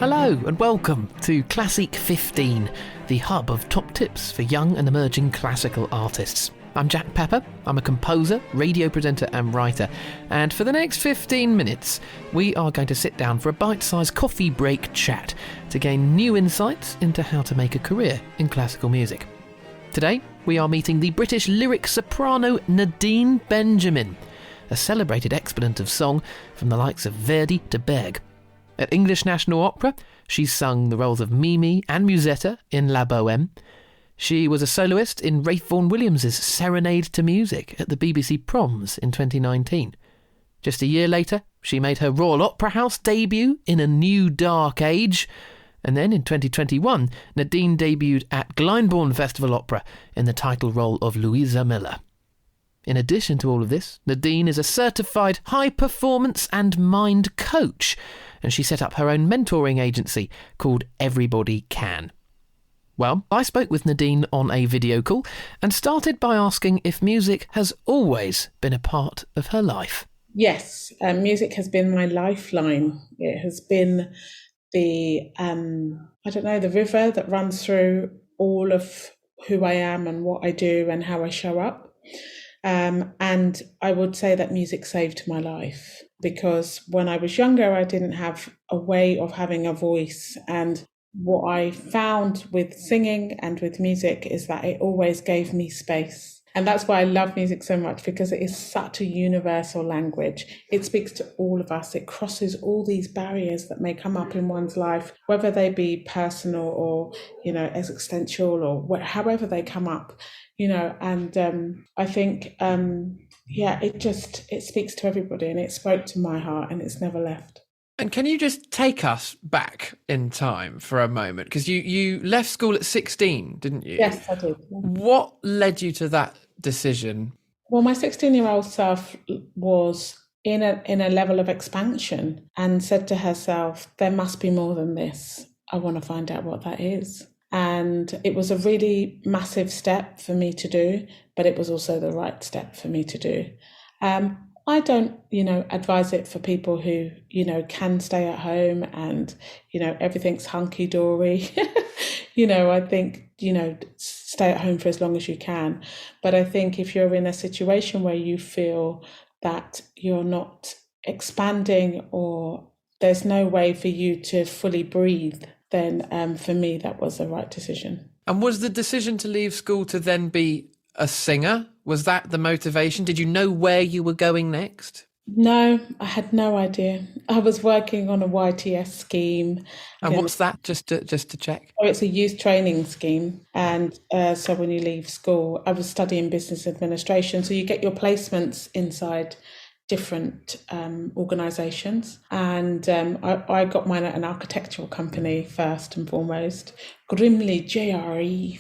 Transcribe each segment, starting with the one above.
Hello and welcome to Classeek 15, the hub of top tips for young and emerging classical artists. I'm Jack Pepper, I'm a composer, radio presenter and writer, and for the next 15 minutes we are going to sit down for a bite-sized coffee break chat to gain new insights into how to make a career in classical music. Today we are meeting the British lyric soprano Nadine Benjamin, a celebrated exponent of song from the likes of Verdi to Berg. At English National Opera, she's sung the roles of Mimi and Musetta in La Bohème. She was a soloist in Ralph Vaughan Williams' Serenade to Music at the BBC Proms in 2019. Just a year later, she made her Royal Opera House debut in A New Dark Age. And then in 2021, Nadine debuted at Glyndebourne Festival Opera in the title role of Louisa Miller. In addition to all of this, Nadine is a certified high-performance and mind coach, and she set up her own mentoring agency called Everybody Can. Well, I spoke with Nadine on a video call and started by asking if music has always been a part of her life. Yes, music has been my lifeline. It has been the river that runs through all of who I am and what I do and how I show up. And I would say that music saved my life, because when I was younger, I didn't have a way of having a voice. And what I found with singing and with music is that it always gave me space. And that's why I love music so much, because it is such a universal language. It speaks to all of us. It crosses all these barriers that may come up in one's life, whether they be personal or, existential or however they come up, and I think, it speaks to everybody, and it spoke to my heart and it's never left. And can you just take us back in time for a moment? Because you left school at 16, didn't you? Yes, I did. What led you to that decision? Well, my 16-year-old self was in a level of expansion and said to herself, there must be more than this. I want to find out what that is. And it was a really massive step for me to do, but it was also the right step for me to do. I don't, advise it for people who, can stay at home and, everything's hunky-dory. I think, stay at home for as long as you can. But I think if you're in a situation where you feel that you're not expanding or there's no way for you to fully breathe, then for me, that was the right decision. And was the decision to leave school to then be a singer? Was that the motivation? Did you know where you were going next? No, I had no idea. I was working on a YTS scheme. And what's that, just to check? Oh, it's a youth training scheme. And so when you leave school, I was studying business administration. So you get your placements inside different organisations. And I got mine at an architectural company first and foremost, Grimley JRE,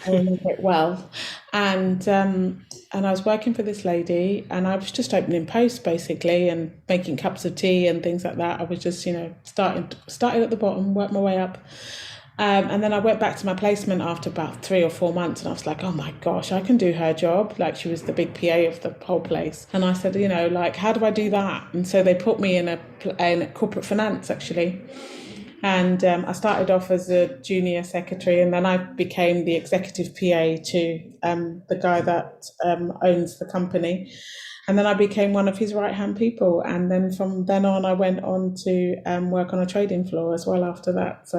I remember it well. And I was working for this lady, and I was just opening posts basically and making cups of tea and things like that. I was just, started at the bottom, worked my way up. And then I went back to my placement after about 3 or 4 months, and I was like, oh my gosh, I can do her job. Like, she was the big PA of the whole place. And I said, how do I do that? And so they put me in a corporate finance, actually. And I started off as a junior secretary, and then I became the executive PA to the guy that owns the company. And then I became one of his right-hand people. And then from then on, I went on to work on a trading floor as well after that.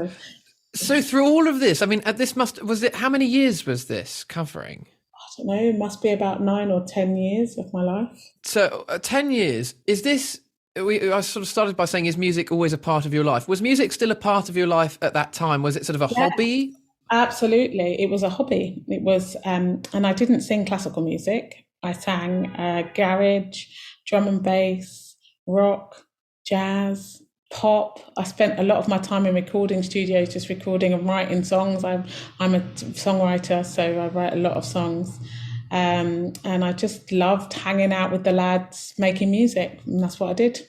So through all of this, how many years was this covering? I don't know, it must be about 9 or 10 years of my life. So 10 years, is this, I sort of started by saying, is music always a part of your life? Was music still a part of your life at that time? Was it sort of a hobby? Absolutely, it was a hobby. It was, and I didn't sing classical music. I sang garage, drum and bass, rock, jazz, pop. I spent a lot of my time in recording studios just recording and writing songs. I'm a songwriter, so I write a lot of songs. And I just loved hanging out with the lads making music, and that's what I did.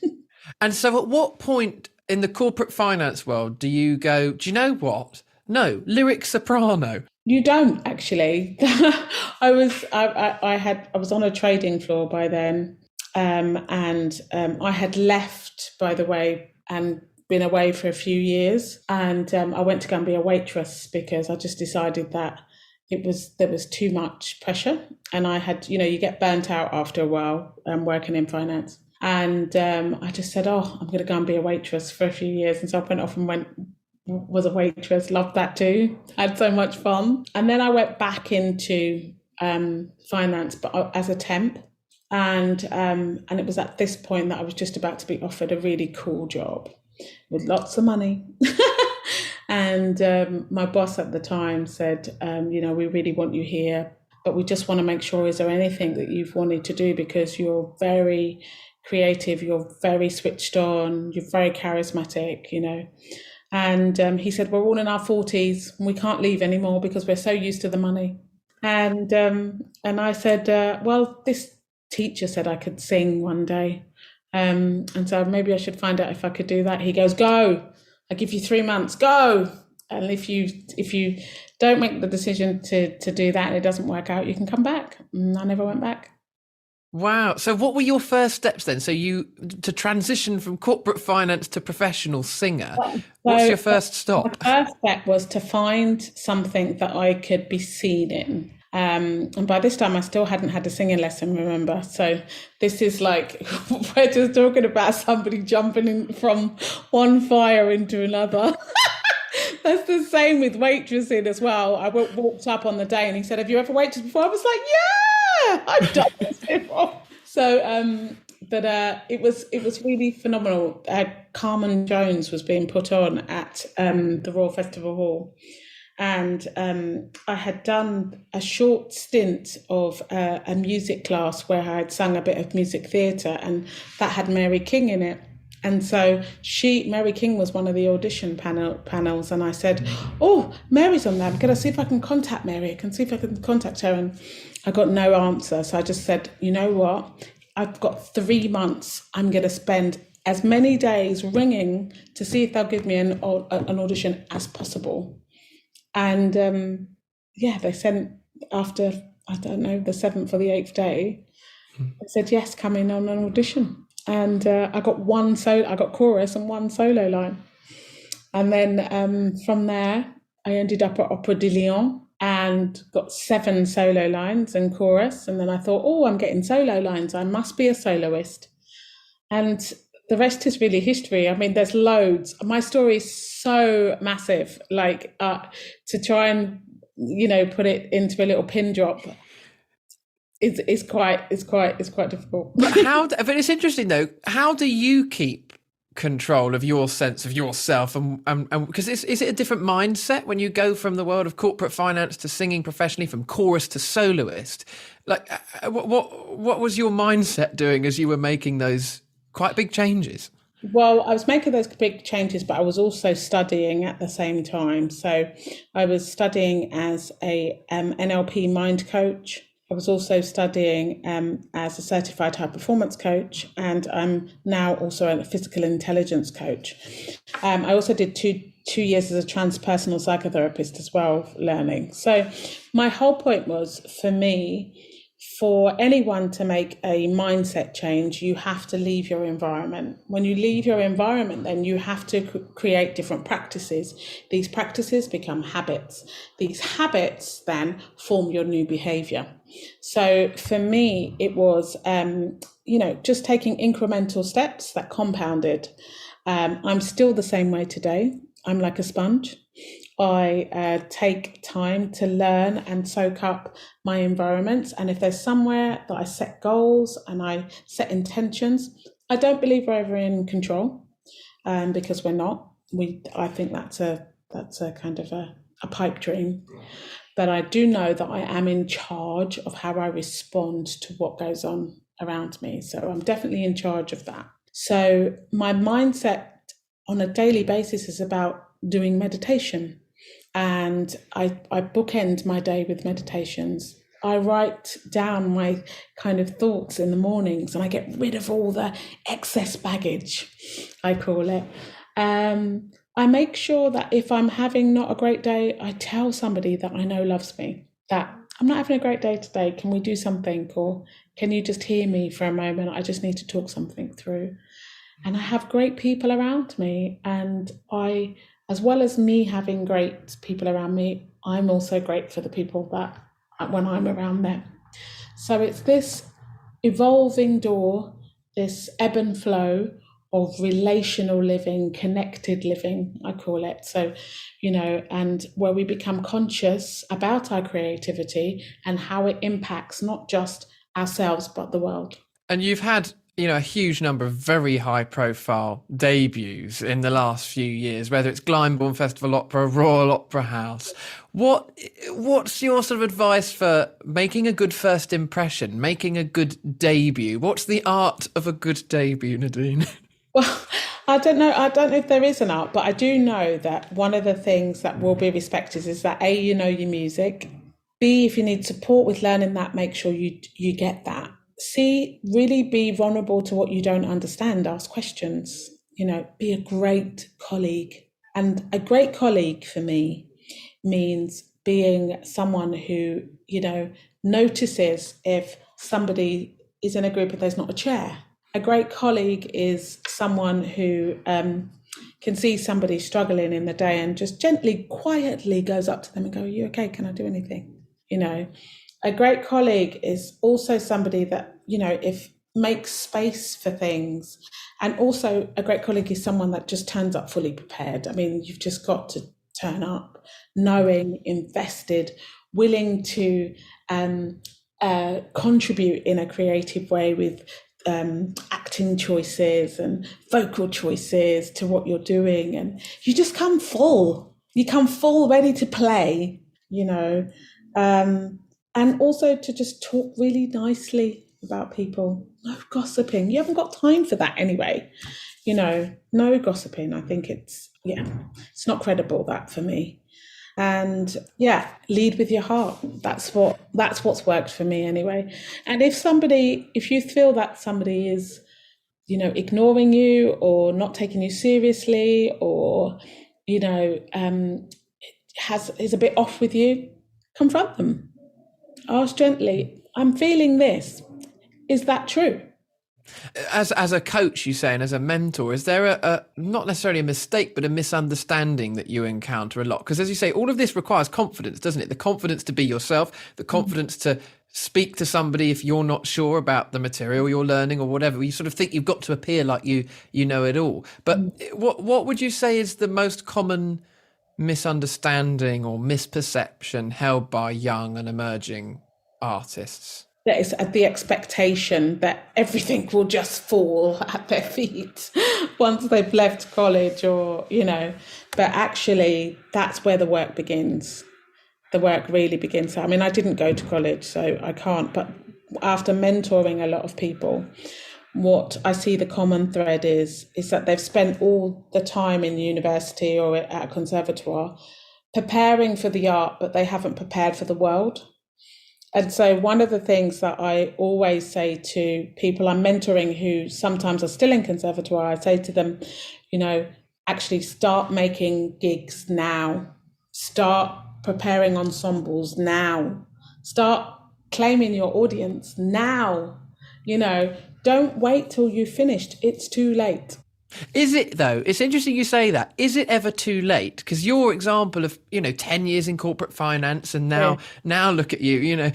And so at what point in the corporate finance world do you go, do you know what? No, lyric soprano. You don't, actually. I was on a trading floor by then, and I had left, by the way, and been away for a few years, and I went to go and be a waitress because I just decided that there was too much pressure, and I had, you get burnt out after a while working in finance, and I just said, oh, I'm going to go and be a waitress for a few years, and so I went off and was a waitress, loved that too, had so much fun, and then I went back into finance, but as a temp. And it was at this point that I was just about to be offered a really cool job with lots of money. And my boss at the time said, we really want you here, but we just want to make sure, is there anything that you've wanted to do? Because you're very creative, you're very switched on, you're very charismatic, And he said, we're all in our 40s and we can't leave anymore because we're so used to the money. And I said, well, this teacher said I could sing one day, and so maybe I should find out if I could do that. He goes, go, I give you 3 months, go, and if you don't make the decision to do that and it doesn't work out, you can come back. And I never went back. Wow. So what were your first steps then? So to transition from corporate finance to professional singer, what's your first stop? The first step was to find something that I could be seen in. And by this time I still hadn't had a singing lesson, remember? So this is like, we're just talking about somebody jumping in from one fire into another. That's the same with waitressing as well. I walked up on the day and he said, have you ever waitressed before? I was like, yeah, I've done this before. So, it was really phenomenal. Carmen Jones was being put on at the Royal Festival Hall. And I had done a short stint of a music class where I had sung a bit of music theatre, and that had Mary King in it. And so Mary King was one of the audition panels, and I said, oh, Mary's on there. I'm going to see if I can contact Mary. I can see if I can contact her. And I got no answer. So I just said, you know what? I've got 3 months. I'm going to spend as many days ringing to see if they'll give me an audition as possible. And they sent, after, I don't know, the 7th or the 8th day, they said, yes, come in on an audition. And I got chorus and 1 solo line. And then from there, I ended up at Opera de Lyon and got 7 solo lines and chorus. And then I thought, oh, I'm getting solo lines. I must be a soloist. And the rest is really history. I mean, there's loads. My story is so massive, like to try and, put it into a little pin drop. It's quite difficult. But it's interesting though. How do you keep control of your sense of yourself? And because is it a different mindset when you go from the world of corporate finance to singing professionally, from chorus to soloist? Like, what was your mindset doing as you were making those quite big changes? Well, I was making those big changes, but I was also studying at the same time. So I was studying as a NLP mind coach. I was also studying as a certified high performance coach, and I'm now also a physical intelligence coach. I also did two years as a transpersonal psychotherapist as well, learning. So my whole point was, for me, for anyone to make a mindset change, you have to leave your environment. When you leave your environment, then you have to create different practices. These practices become habits. These habits then form your new behavior. So for me, it was, just taking incremental steps that compounded. I'm still the same way today. I'm like a sponge. I take time to learn and soak up my environments. And if there's somewhere that I set goals and I set intentions, I don't believe we're ever in control, because we're not. I think that's a kind of a pipe dream. But I do know that I am in charge of how I respond to what goes on around me. So I'm definitely in charge of that. So my mindset on a daily basis is about doing meditation. And I bookend my day with meditations. I write down my kind of thoughts in the mornings, and I get rid of all the excess baggage, I call it. I make sure that if I'm having not a great day, I tell somebody that I know loves me that I'm not having a great day today. Can we do something? Or can you just hear me for a moment? I just need to talk something through. and I have great people around me. And I, as well as me having great people around me, I'm also great for the people that when I'm around them. So it's this evolving door, this ebb and flow of relational living, connected living, I call it. So, and where we become conscious about our creativity and how it impacts not just ourselves, but the world. And you've had, a huge number of very high profile debuts in the last few years, whether it's Glyndebourne Festival Opera, Royal Opera House. What's your sort of advice for making a good first impression, making a good debut? What's the art of a good debut, Nadine? Well, I don't know. I don't know if there is an art, but I do know that one of the things that will be respected is that A, you know your music. B, if you need support with learning that, make sure you get that. C, really be vulnerable to what you don't understand. Ask questions. Be a great colleague. And a great colleague for me means being someone who, notices if somebody is in a group and there's not a chair. A great colleague is someone who can see somebody struggling in the day and just gently, quietly goes up to them and go, "Are you okay? Can I do anything?" A great colleague is also somebody that, if makes space for things. And also a great colleague is someone that just turns up fully prepared. I mean, you've just got to turn up knowing, invested, willing to contribute in a creative way with acting choices and vocal choices to what you're doing. And you just come full. You come full ready to play, and also to just talk really nicely about people. No gossiping. You haven't got time for that anyway. No gossiping. I think it's not credible, that for me. And lead with your heart. That's what's worked for me anyway. And if you feel that somebody is, ignoring you or not taking you seriously, or, is a bit off with you, confront them. Ask gently, "I'm feeling this. Is that true?" As a coach, you say, and as a mentor, is there a not necessarily a mistake, but a misunderstanding that you encounter a lot? Because as you say, all of this requires confidence, doesn't it? The confidence to be yourself, the confidence to speak to somebody if you're not sure about the material you're learning or whatever. You sort of think you've got to appear like you know it all. But what would you say is the most common misunderstanding or misperception held by young and emerging artists? That is the expectation that everything will just fall at their feet once they've left college, or, but actually that's where the work begins. The work really begins. I mean, I didn't go to college, so I can't, but after mentoring a lot of people, what I see the common thread is that they've spent all the time in university or at a conservatoire preparing for the art, but they haven't prepared for the world. And so one of the things that I always say to people I'm mentoring who sometimes are still in conservatoire, I say to them, actually start making gigs now. Start preparing ensembles now. Start claiming your audience now. Don't wait till you've finished. It's too late. Is it, though? It's interesting you say that. Is it ever too late? Because your example of, 10 years in corporate finance and now look at you, No,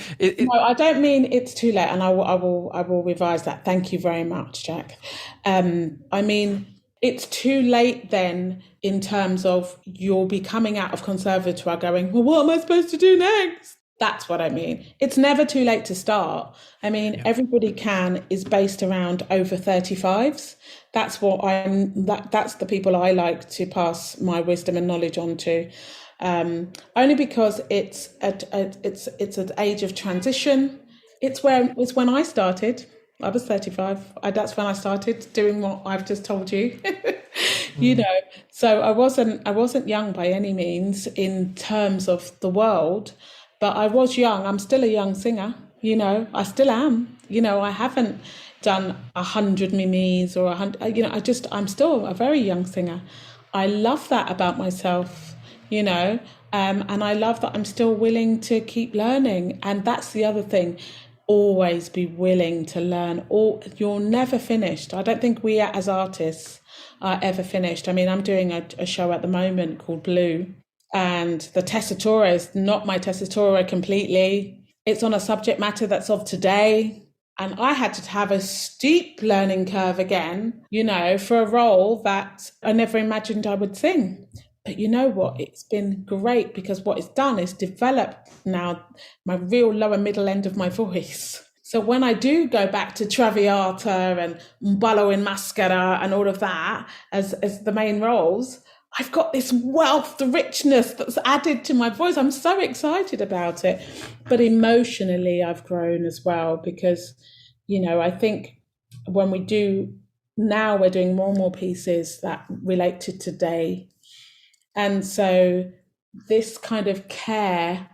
I don't mean it's too late. And I will revise that. Thank you very much, Jack. I mean, it's too late then in terms of you'll be coming out of conservatoire going, well, what am I supposed to do next? That's what I mean. It's never too late to start. I mean, Everybody Can is based around over 35s. That's that's the people I like to pass my wisdom and knowledge on to. Only because it's an age of transition. It's when I started. I was 35. That's when I started doing what I've just told you. So I wasn't young by any means in terms of the world. But I was young. I'm still a young singer, I still am. I haven't done 100 mimis or 100, I'm still a very young singer. I love that about myself, and I love that I'm still willing to keep learning. And that's the other thing. always be willing to learn. You're never finished. I don't think we as artists are ever finished. I mean, I'm doing a show at the moment called Blue, and the tessitura is not my tessitura completely. It's on a subject matter that's of today. And I had to have a steep learning curve again, for a role that I never imagined I would sing. But you know what? It's been great, because what it's done is develop now my real lower middle end of my voice. So when I do go back to Traviata and Ballo in Mascara and all of that as the main roles, I've got this wealth, the richness that's added to my voice. I'm so excited about it. But emotionally, I've grown as well, because, I think when we're doing more and more pieces that relate to today. And so this kind of care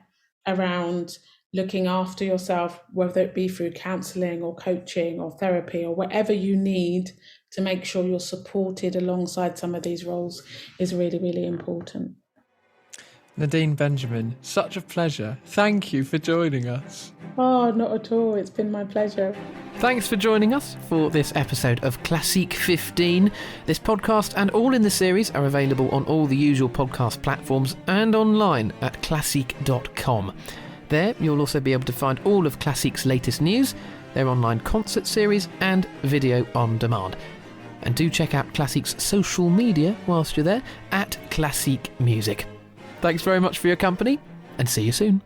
around looking after yourself, whether it be through counselling or coaching or therapy or whatever you need to make sure you're supported alongside some of these roles, is really, really important. Nadine Benjamin, such a pleasure. Thank you for joining us. Oh, not at all. It's been my pleasure. Thanks for joining us for this episode of Classeek 15. This podcast and all in the series are available on all the usual podcast platforms and online at classeek.com. There, you'll also be able to find all of Classeek's latest news, their online concert series and video on demand. And do check out Classeek's social media whilst you're there at Classeek Music. Thanks very much for your company, and see you soon.